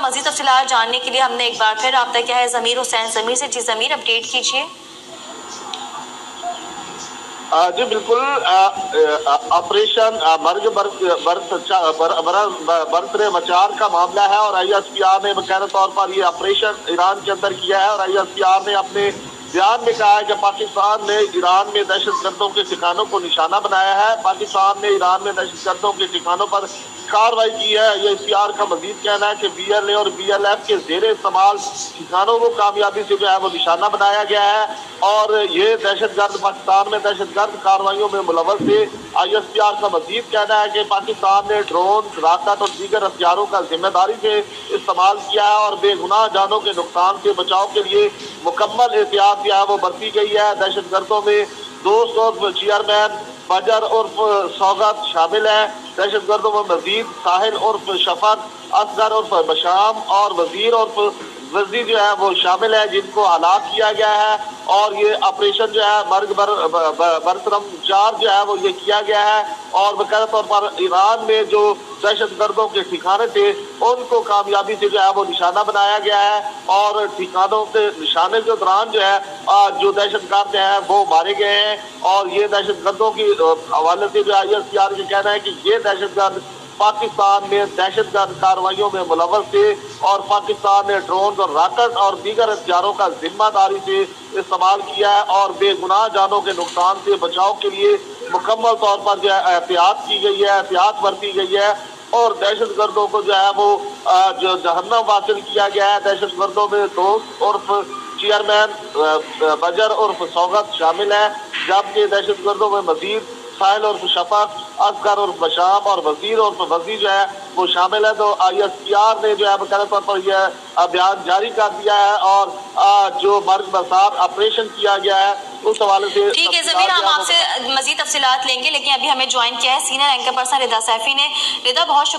مزید تفصیلات جاننے کے لیے ہم نے ایک بار پھر رابطہ کیا ہے ضمیر حسین ضمیر سے۔ جی ضمیر، اپڈیٹ کیجیے۔ جی بالکل، آپریشن مرگ برتر مچار کا معاملہ ہے اور آئی ایس پی آر نے باقاعدہ طور پر یہ آپریشن ایران کے اندر کیا ہے، اور آئی ایس پی آر نے اپنے بیان میں کہا ہے کہ پاکستان نے ایران میں دہشت گردوں کے ٹھکانوں کو نشانہ بنایا ہے، پاکستان نے ایران میں دہشت گردوں کے ٹھکانوں پر کارروائی کی ہے۔ آئی ایس پی آر کا مزید کہنا ہے کہ بی ایل اے اور بی ایل ایف کے زیر استعمال ٹھکانوں کو کامیابی سے جو ہے وہ نشانہ بنایا گیا ہے، اور یہ دہشت گرد پاکستان میں دہشت گرد کارروائیوں میں ملوث تھے۔ آئی ایس پی آر کا مزید کہنا ہے کہ پاکستان نے ڈرون، راکٹ اور دیگر ہتھیاروں کا ذمہ داری سے استعمال کیا ہے، اور بے گناہ جانوں کے نقصان سے بچاؤ کے لیے مکمل احتیاط جو ہے وہ برتی گئی ہے۔ دہشت گردوں میں دوست اور چیئرمین بجر عرف سوگت شامل ہیں۔ دہشت گردوں میں مزید ساحل عرف شفق، اصغر عرف بشام اور وزیر عرف وزیر جو ہے وہ شامل ہے، جن کو ہلاک کیا گیا ہے، اور یہ آپریشن جو ہے مرگ برترم چار جو ہے وہ یہ کیا گیا ہے، اور باقاعدہ طور پر ایران میں جو دہشت گردوں کے ٹھکانے تھے ان کو کامیابی سے جو ہے وہ نشانہ بنایا گیا ہے، اور ٹھکانوں کے نشانے کے دوران جو ہے جو دہشت گرد ہیں وہ مارے گئے ہیں، اور یہ دہشت گردوں کی حوالے سے جو آئی ایس پی آر کا کہنا ہے کہ یہ دہشت گرد پاکستان میں دہشت گرد کارروائیوں میں ملوث تھے، اور پاکستان نے ڈرون اور راکٹ اور دیگر ہتھیاروں کا ذمہ داری سے استعمال کیا ہے، اور بے گناہ جانوں کے نقصان سے بچاؤ کے لیے مکمل طور پر جو ہے احتیاط کی گئی ہے، احتیاط برتی گئی ہے، اور دہشت گردوں کو جو ہے وہ جو جہنم حاصل کیا گیا ہے۔ دہشت گردوں میں دوست عرف چیئرمین بجر عرف سوگت شامل ہے، جبکہ دہشت گردوں میں مزید ساحل عرف شفق، اصغر عرف بشام اور وزیر عرف وزیر جو ہے وہ شامل ہے۔ تو آئی ایس پی آر نے جو ہے باقاعدہ طور پر یہ بیان جاری کر دیا ہے، اور جو مرگ برسات آپریشن کیا گیا ہے اس حوالے سے ٹھیک ہے ضمیر، ہم آپ سے مزید تفصیلات لیں گے، لیکن ابھی ہمیں جوائن کیا ہے سینئر اینکر پرسن رضا سیفی نے۔ رضا، بہت شکریہ۔